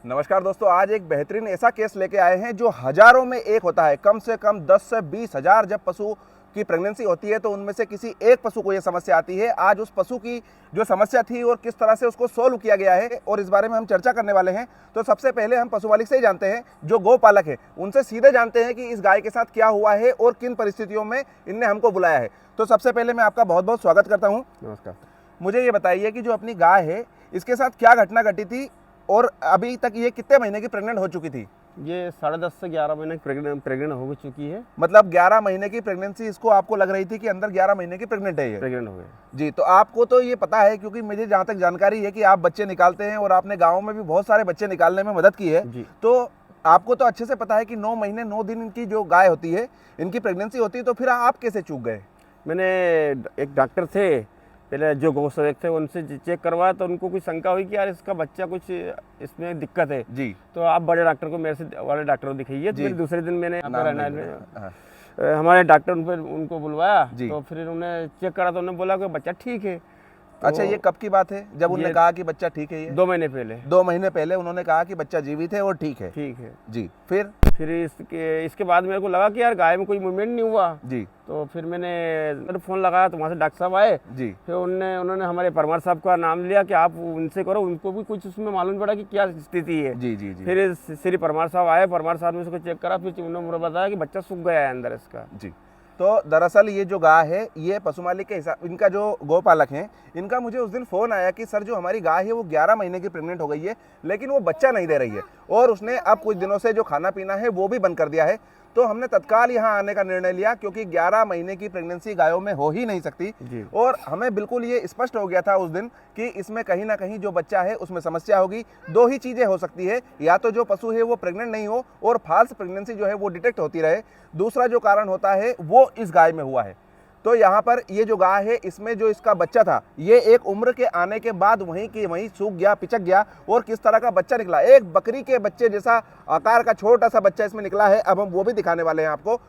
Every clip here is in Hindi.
नमस्कार दोस्तों, आज एक बेहतरीन ऐसा केस लेके आए हैं जो हजारों में एक होता है। कम से कम 10 से 20 हजार जब पशु की प्रेगनेंसी होती है तो उनमें से किसी एक पशु को यह समस्या आती है। आज उस पशु की जो समस्या थी और किस तरह से उसको सोल्व किया गया है और इस बारे में हम चर्चा करने वाले हैं। तो सबसे पहले हम पशु मालिक से ही जानते हैं, जो गौपालक है उनसे सीधे जानते हैं कि इस गाय के साथ क्या हुआ है और किन परिस्थितियों में इनने हमको बुलाया है। तो सबसे पहले मैं आपका बहुत बहुत स्वागत करता हूँ। नमस्कार। मुझे ये बताइए कि जो अपनी गाय है इसके साथ क्या घटना घटी थी और अभी तक ये कितने महीने की प्रेग्नेंट हो चुकी थी? ये 10.5 से 11 महीने प्रेग्नेंट हो चुकी है। मतलब 11 महीने की प्रेगनेंसी इसको आपको लग रही थी कि अंदर 11 महीने की प्रेग्नेंट है ये? प्रेग्नेंट हो गए जी। तो आपको तो ये पता है, क्योंकि मुझे जहाँ तक जानकारी है कि आप बच्चे निकालते हैं और आपने गाँव में भी बहुत सारे बच्चे निकालने में मदद की है जी। तो आपको तो अच्छे से पता है कि 9 महीने 9 दिन इनकी जो गाय होती है, इनकी प्रेगनेंसी होती है। तो फिर आप कैसे चूक गए? मैंने एक डॉक्टर थे पहले जो गौ सेवक थे, उनसे चेक करवाया तो उनको कुछ शंका हुई कि यार इसका बच्चा कुछ इसमें दिक्कत है। जी। तो आप बड़े डॉक्टर को मेरे से वाले डॉक्टर को दिखाइए। तो फिर दूसरे दिन मैंने हाँ। हमारे डॉक्टर उनको बुलवाया जी। तो फिर उन्होंने चेक करा तो उन्होंने बोला कि बच्चा ठीक है। तो अच्छा, ये कब की बात है जब उन्होंने कहा कि बच्चा ठीक है? ये 2 महीने पहले। 2 महीने पहले उन्होंने कहा कि बच्चा जीवित है और ठीक है। ठीक है जी। फिर इसके बाद मेरे को लगा कि यार गाय में कोई मूवमेंट नहीं हुआ। जी। तो फिर मैंने फ़ोन लगाया तो वहाँ से डॉक्टर साहब आए। जी। फिर उन्होंने हमारे परमार साहब का नाम लिया कि आप उनसे करो, उनको भी कुछ उसमें मालूम पड़ा कि क्या स्थिति है। जी जी जी। फिर श्री परमार साहब आए, परमार साहब ने उसको चेक करा, फिर उन्होंने बताया कि बच्चा सूख गया है अंदर इसका। जी। तो दरअसल ये जो गाय है, ये पशु मालिक के हिसाब, इनका जो गौपालक हैं, इनका मुझे उस दिन फ़ोन आया कि सर जो हमारी गाय है वो 11 महीने की प्रेग्नेंट हो गई है, लेकिन वो बच्चा नहीं दे रही है और उसने अब कुछ दिनों से जो खाना पीना है वो भी बंद कर दिया है। तो हमने तत्काल यहाँ आने का निर्णय लिया, क्योंकि 11 महीने की प्रेगनेंसी गायों में हो ही नहीं सकती और हमें बिल्कुल ये स्पष्ट हो गया था उस दिन कि इसमें कहीं ना कहीं जो बच्चा है उसमें समस्या होगी। 2 ही चीज़ें हो सकती है, या तो जो पशु है वो प्रेग्नेंट नहीं हो और फाल्स प्रेगनेंसी जो है वो डिटेक्ट होती रहे। दूसरा जो कारण होता है वो इस गाय में हुआ है। तो यहाँ पर ये जो गाय है, इसमें जो इसका बच्चा था, ये एक उम्र के आने के बाद वहीं के वहीं सूख गया, पिचक गया और किस तरह का बच्चा निकला, एक बकरी के बच्चे जैसा आकार का छोटा सा बच्चा इसमें निकला है। अब हम वो भी दिखाने वाले हैं आपको।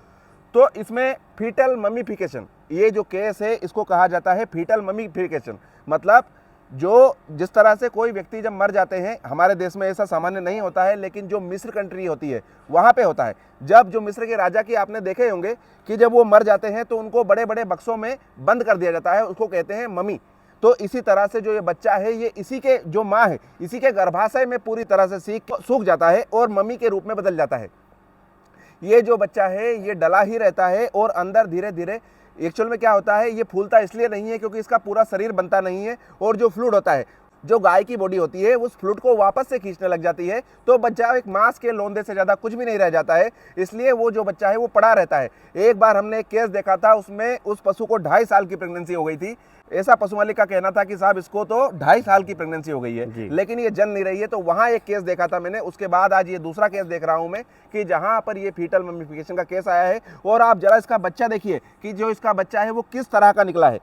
तो इसमें फीटल ममीफिकेशन, ये जो केस है इसको कहा जाता है फीटल ममीफिकेशन। मतलब जो जिस तरह से कोई व्यक्ति जब मर जाते हैं, हमारे देश में ऐसा सामान्य नहीं होता है, लेकिन जो मिस्र कंट्री होती है वहाँ पे होता है। जब जो मिस्र के राजा की आपने देखे होंगे कि जब वो मर जाते हैं तो उनको बड़े बड़े बक्सों में बंद कर दिया जाता है, उसको कहते हैं ममी। तो इसी तरह से जो ये बच्चा है, ये इसी के जो माँ है, इसी के गर्भाशय में पूरी तरह से सूख जाता है और मम्मी के रूप में बदल जाता है। ये जो बच्चा है ये डला ही रहता है और अंदर धीरे धीरे, एक्चुअल में क्या होता है, ये फूलता इसलिए नहीं है क्योंकि इसका पूरा शरीर बनता नहीं है और जो फ्लूइड होता है, जो गाय की बॉडी होती है, उस फ्लूइड को वापस से खींचने लग जाती है। तो बच्चा एक मांस के लोंदे से ज़्यादा कुछ भी नहीं रह जाता है, इसलिए वो जो बच्चा है वो पड़ा रहता है। एक बार हमने एक केस देखा था, उसमें उस पशु को 2.5 साल की प्रेगनेंसी हो गई थी। ऐसा पशु मालिक का कहना था कि साहब इसको तो 2.5 साल की प्रेगनेंसी हो गई है, लेकिन ये जन नहीं रही है। तो वहाँ एक केस देखा था मैंने। उसके बाद आज ये दूसरा केस देख रहा हूँ मैं कि जहाँ पर ये फीटल ममीफिकेशन का केस आया है। और आप जरा इसका बच्चा देखिए कि जो इसका बच्चा है वो किस तरह का निकला है।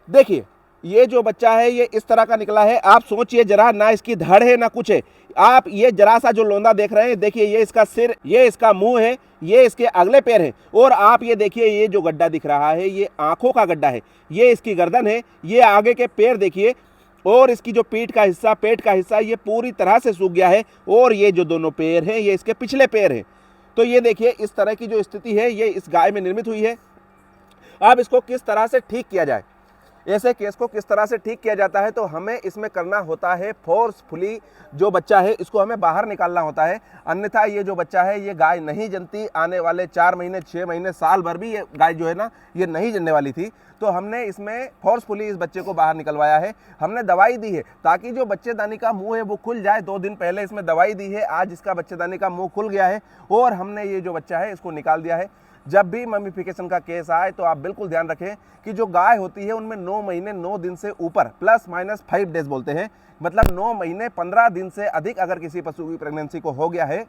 देखिए, ये जो बच्चा है ये इस तरह का निकला है। आप सोचिए जरा, ना इसकी धड़ है ना कुछ है। आप ये जरा सा जो लोंदा देख रहे हैं, देखिए ये इसका सिर, ये इसका मुंह है, ये इसके अगले पैर हैं। और आप ये देखिए, ये जो गड्ढा दिख रहा है ये आंखों का गड्ढा है, ये इसकी गर्दन है, ये आगे के पैर देखिए और इसकी जो पीठ का हिस्सा, पेट का हिस्सा, ये पूरी तरह से सूख गया है। और ये जो दोनों पैर हैं ये इसके पिछले पैर हैं। तो ये देखिए इस तरह की जो स्थिति है ये इस गाय में निर्मित हुई है। अब इसको किस तरह से ठीक किया जाए, ऐसे केस को किस तरह से ठीक किया जाता है, तो हमें इसमें करना होता है फोर्सफुली जो बच्चा है इसको हमें बाहर निकालना होता है। अन्यथा ये जो बच्चा है ये गाय नहीं जनती। आने वाले 4 महीने, 6 महीने, साल भर भी ये गाय जो है ना ये नहीं जनने वाली थी। तो हमने इसमें फोर्सफुली इस बच्चे को बाहर निकलवाया है। हमने दवाई दी है ताकि जो बच्चेदानी का मुंह है वो खुल जाए। 2 दिन पहले इसमें दवाई दी है, आज इसका बच्चेदानी का मुंह खुल गया है और हमने ये जो बच्चा है इसको निकाल दिया है। जब भी ममीफिकेशन का केस आए तो आप बिल्कुल ध्यान रखें कि जो गाय होती है उनमें 9 महीने 9 दिन से ऊपर ±5 डेज बोलते हैं, मतलब 9 महीने 15 दिन से अधिक अगर किसी पशु की प्रेगनेंसी को हो गया है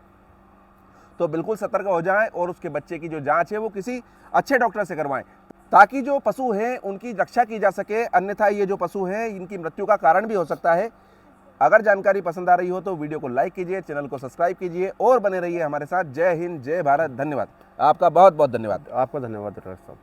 तो बिल्कुल सतर्क हो जाएं और उसके बच्चे की जो जांच है वो किसी अच्छे डॉक्टर से करवाएं, ताकि जो पशु हैं उनकी रक्षा की जा सके। अन्यथा ये जो पशु हैं इनकी मृत्यु का कारण भी हो सकता है। अगर जानकारी पसंद आ रही हो तो वीडियो को लाइक कीजिए, चैनल को सब्सक्राइब कीजिए और बने रहिए हमारे साथ। जय हिंद, जय भारत, धन्यवाद। आपका बहुत बहुत धन्यवाद। आपका धन्यवाद डॉक्टर साहब।